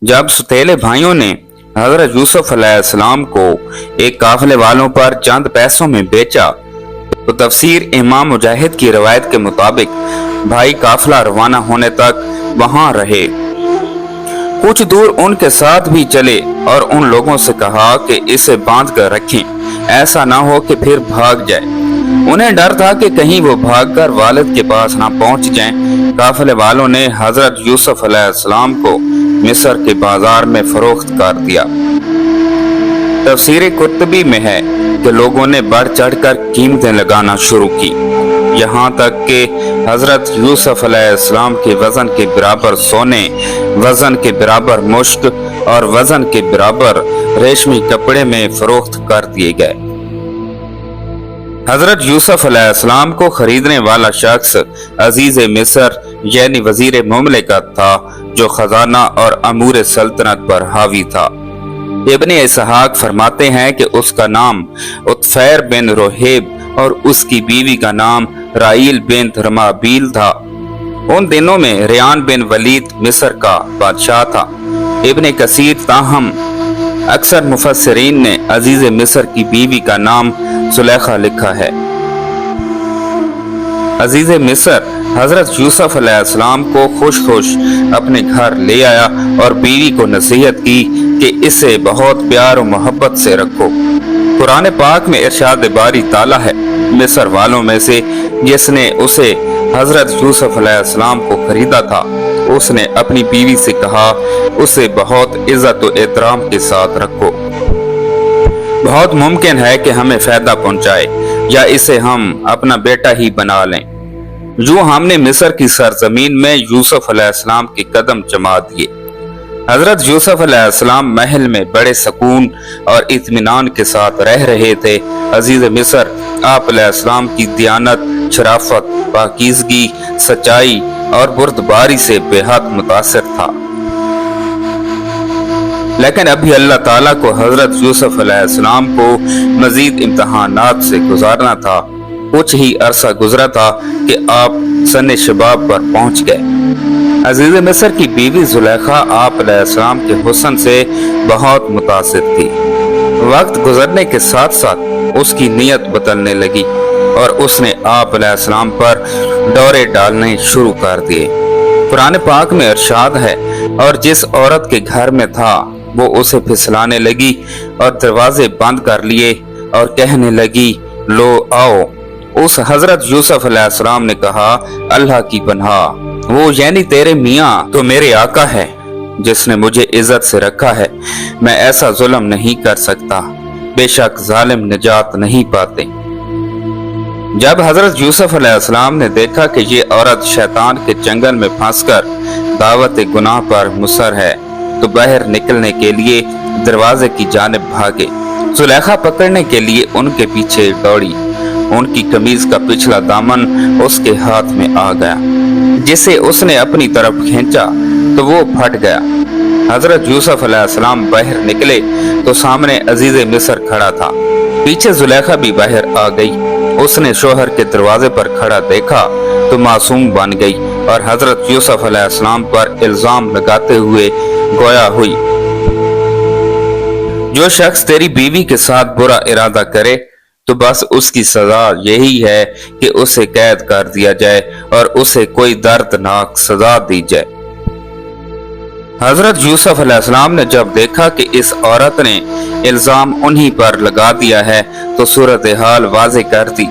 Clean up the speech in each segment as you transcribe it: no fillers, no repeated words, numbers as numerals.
जब सुतेले भाइयों ने हजरत यूसुफ अलैहिस्सलाम को एक काफिले वालों पर चंद पैसों में बेचा तो तफसीर इमाम मुजाहिद की रवायत के मुताबिक भाई काफिला रवाना होने तक वहां रहे। कुछ दूर उनके साथ भी चले और उन लोगों से कहा कि इसे बांध कर रखें, ऐसा ना हो कि फिर भाग जाए। उन्हें डर था कि कहीं वो भागकर वालिद के पास ना पहुंच जाएं। काफिले वालों ने हजरत यूसुफ अलैहिस्सलाम को मिस्र के बाजार में फरोख्त कर दिया। तफसीर कुर्तबी में है कि लोगों ने बढ़ चढ़कर कीमतें लगाना शुरू की, यहाँ तक कि हजरत यूसुफ अलैहिस्सलाम के वजन के बराबर सोने, वजन के बराबर मुश्क और वजन के बराबर रेशमी कपड़े में फरोख्त कर दिए गए। हजरत यूसुफ अलैहिस्सलाम को खरीदने वाला शख्स अजीज मिस्र यानी वजीर मुमलिकत था, जो खजाना और अमूर सल्तनत पर हावी था। इब्ने इसहाक फरमाते हैं कि उसका नाम उत्फैर बिन रोहेब और उसकी बीवी का नाम राइल बिन रमाबील था। उन दिनों में रियान बिन वलीद मिस्र का बादशाह था। इब्ने कसीर ताहम अक्सर मुफस्सिरीन ने अजीज मिस्र की बीवी का नाम सुलेखा लिखा है। अजीज मिस्र हजरत यूसुफ अलैहिस्सलाम को खुश खुश अपने घर ले आया और बीवी को नसीहत की कि इसे बहुत प्यार और मोहब्बत से रखो। कुरान पाक में इरशाद बारी ताला है, मिस्र वालों में से जिसने उसे हजरत यूसुफ अलैहिस्सलाम को खरीदा था, उसने अपनी बीवी से कहा उसे बहुत इज्जत और एहतराम के साथ रखो। बहुत मुमकिन है कि हमें फायदा पहुंचाए या इसे हम अपना बेटा ही बना लें। जो हमने मिस्र की सरजमीन में यूसुफ अलैहिस्सलाम के कदम जमा दिए। हजरत यूसुफ अलैहिस्सलाम महल में बड़े सुकून और इत्मीनान के साथ रह रहे थे। अजीज मिस्र आप अलैहिस्सलाम की दियानत, शराफत, पाकीज़गी, सच्चाई और बुर्दबारी से बेहद मुतासिर था। लेकिन अभी अल्लाह ताला को हजरत यूसुफ अलैहिस्सलाम को मजीद इम्तहानात से गुजारना था। कुछ ही अरसा गुजरा था कि आप सने शबाब पर पहुंच गए। अजीज मिस्र की बीवी जुलेखा आप अलैहिस्सलाम के हुस्न से बहुत मुतासिर थी। वक्त गुजरने के साथ साथ उसकी नीयत बदलने लगी और उसने आप अलैहिस्सलाम पर डोरे डालने शुरू कर दिए। कुरान पाक में इरशाद है, और जिस औरत के घर में था वो उसे फिसलाने लगी और दरवाजे बंद कर लिए और कहने लगी लो आओ। उस हजरत यूसुफ अलैहिस्सलाम ने कहा अल्लाह की पनाह, वो यानी तेरे मियाँ तो मेरे आका है जिसने मुझे इज्जत से रखा है। मैं ऐसा जुल्म नहीं कर सकता, बेशक जालिम निजात नहीं पाते। जब हजरत यूसुफ अलैहिस्सलाम ने देखा कि ये औरत शैतान के जंगल में फंसकर दावत गुनाह पर मुसर है तो बाहर निकलने के लिए दरवाजे की जानिब भागे। जुलेखा पकड़ने के लिए उनके पीछे दौड़ी। उनकी कमीज का पिछला दामन उसके हाथ में आ गया, जिसे उसने अपनी तरफ खींचा तो वो फट गया। हजरत यूसुफ अलैहिस्सलाम बाहर निकले तो सामने अजीज मिस्र खड़ा था। पीछे जुलेखा भी बाहर आ गई। उसने शोहर के दरवाजे पर खड़ा देखा तो मासूम बन गई और हजरत यूसुफ अलैहिस्सलाम पर इल्जाम लगाते हुए गोया हुई, जो शख्स तेरी बीवी के साथ बुरा इरादा करे तो बस उसकी सजा यही है कि उसे कैद कर दिया जाए और उसे कोई दर्दनाक सजा दी जाए। हजरत यूसुफ अलैहिस्सलाम ने जब देखा कि इस औरत ने इल्जाम उन्हीं पर लगा दिया है तो सूरत हाल वाज़ेह कर दी।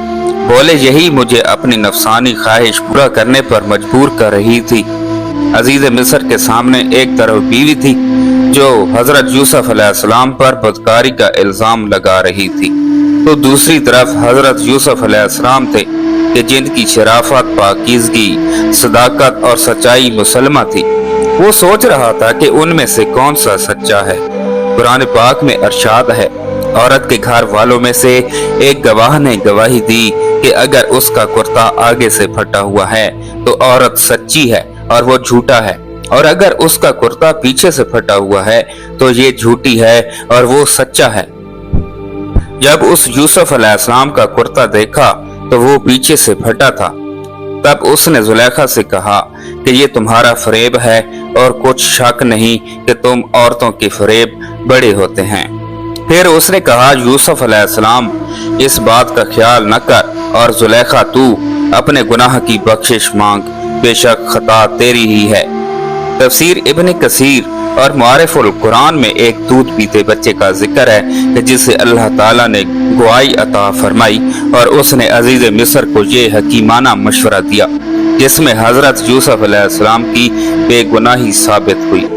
बोले यही मुझे अपनी नफसानी ख्वाहिश पूरा करने पर मजबूर कर रही थी। अजीज मिस्र के सामने एक तरफ बीवी थी जो हजरत यूसुफ अलैहिस्सलाम पर बदकारी का इल्जाम लगा रही थी, तो दूसरी तरफ हजरत यूसुफ अलैहिस्सलाम थे कि जिनकी शराफत, पाकीज़गी, सदाकत और सच्चाई मुसलमा थी। वो सोच रहा था कि उनमें से कौन सा सच्चा है। कुरान पाक में इरशाद है, औरत के घर वालों में से एक गवाह ने गवाही दी कि अगर उसका कुर्ता आगे से फटा हुआ है तो औरत सच्ची है और वो झूठा है, और अगर उसका कुर्ता पीछे से फटा हुआ है तो ये झूठी है और वो सच्चा है। जब उस यूसुफ अलैहिस्सलाम का कुर्ता देखा तो वो पीछे से फटा था। तब उसने जुलेखा से कहा कि ये तुम्हारा फरेब है और कुछ शक नहीं कि तुम औरतों के फरेब बड़े होते हैं। फिर उसने कहा, यूसुफ अलैहिस्सलाम, इस बात का ख्याल न कर, और जुलेखा तू अपने गुनाह की बख्शिश मांग, बेशक खता तेरी ही है। तफसीर इब्न कसीर और मुआरिफुल कुरान में एक दूध पीते बच्चे का जिक्र है कि जिसे अल्लाह ताला ने गुआई अता फरमाई और उसने अजीज मिस्र को ये हकीमाना मशवरा दिया जिसमें हजरत यूसुफ अलैहिस्सलाम की बेगुनाही साबित हुई।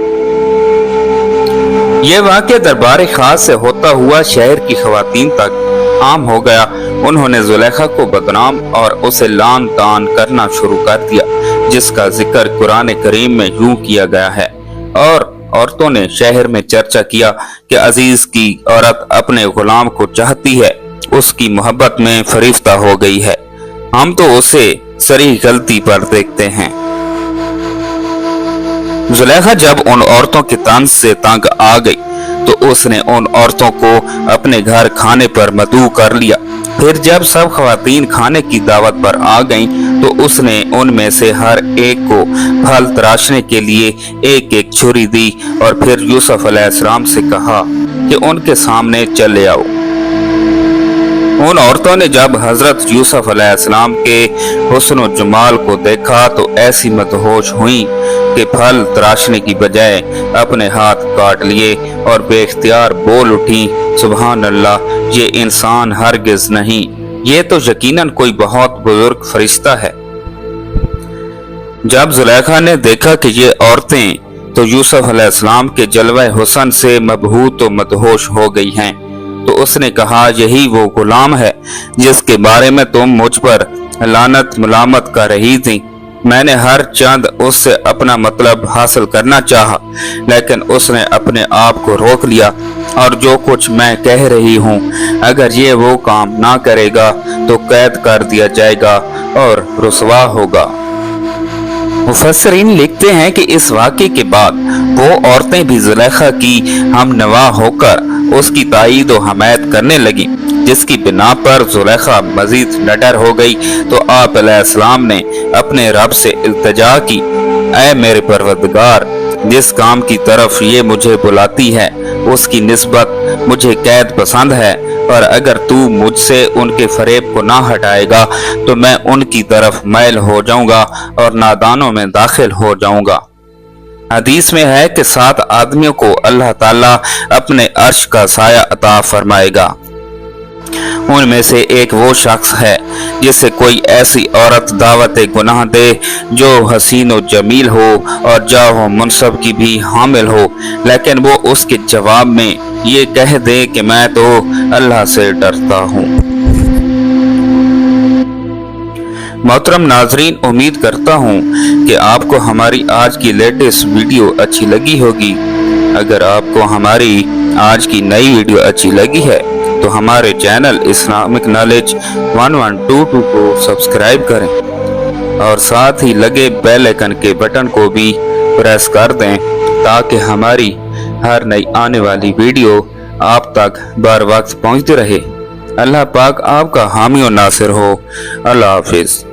ये वाक़या दरबार खास से होता हुआ शहर की खवातीन तक आम हो गया। उन्होंने जुलेखा को बदनाम और उसे लान तान करना शुरू कर दिया, जिसका जिक्र कुरान करीम में यूं किया गया है। और औरतों ने शहर में चर्चा किया कि अजीज की औरत अपने गुलाम को चाहती है, उसकी मोहब्बत में फरिफ्ता हो गई है, हम तो उसे सरी गलती पर देखते हैं। जुलेखा जब उन औरतों के तंज से तंग आ गई तो उसने उन औरतों को अपने घर खाने पर मदऊ कर लिया। फिर जब सब खवातीन खाने की दावत पर आ गईं तो उसने उनमें से हर एक को फल तराशने के लिए एक एक छुरी दी और फिर यूसुफ अलैहिस्सलाम से कहा कि उनके सामने चले आओ। उन औरतों ने जब हजरत यूसुफ अलैहिस्सलाम के हुस्न और जमाल को देखा तो ऐसी मदहोश हुई कि फल तराशने की बजाय अपने हाथ काट लिए और बेख्तियार बोल उठी, सुभान अल्लाह, ये इंसान हरगिज नहीं, ये तो यकीनन कोई बहुत बुजुर्ग फरिश्ता है। जब जुलेखा ने देखा कि ये औरतें तो यूसुफ अलैहिस्सलाम के जलवा हुस्न से मबहूत और मदहोश हो गई हैं, तो उसने कहा, यही वो गुलाम है जिसके बारे में तुम मुझ पर लानत मलामत कर रही थी। मैंने हर चंद उससे अपना मतलब हासिल करना चाहा, लेकिन उसने अपने आप को रोक लिया और जो कुछ मैं कह रही हूँ, अगर ये वो काम ना करेगा तो कैद कर दिया जाएगा और रुसवा होगा। मुफस्सिरीन लिखते हैं कि इस वाक़े के बाद वो औरतें भी जुलेखा की हम नवा होकर उसकी ताईद व हमायत करने लगी, जिसकी बिना पर जुलेखा मजीद निडर हो गई। तो आप अलैहिस्सलाम ने अपने रब से इल्तिजा की, ऐ मेरे परवरदिगार, जिस काम की तरफ ये मुझे बुलाती है उसकी निस्बत मुझे कैद पसंद है, और अगर तू मुझसे उनके फरेब को ना हटाएगा तो मैं उनकी तरफ मैल हो जाऊंगा और नादानों में दाखिल हो जाऊंगा। हदीस में है कि 7 आदमियों को अल्लाह ताला अपने अर्श का साया अता फरमाएगा। उनमें से एक वो शख्स है जिसे कोई ऐसी औरत दावत गुनाह दे जो हसीन व जमील हो और जाहो मुनसब की भी हामिल हो, लेकिन वो उसके जवाब में ये कह दे कि मैं तो अल्लाह से डरता हूँ। मोहतरम नाजरीन, उम्मीद करता हूँ कि आपको हमारी आज की लेटेस्ट वीडियो अच्छी लगी होगी। अगर आपको हमारी आज की नई वीडियो अच्छी लगी है तो हमारे चैनल इस्लामिक नॉलेज 1122 को सब्सक्राइब करें और साथ ही लगे बेल आइकन के बटन को भी प्रेस कर दें ताकि हमारी हर नई आने वाली वीडियो आप तक बर वक्त पहुँचती रहे। अल्लाह पाक आपका हामी और नासिर हो। अल्लाह हाफिज।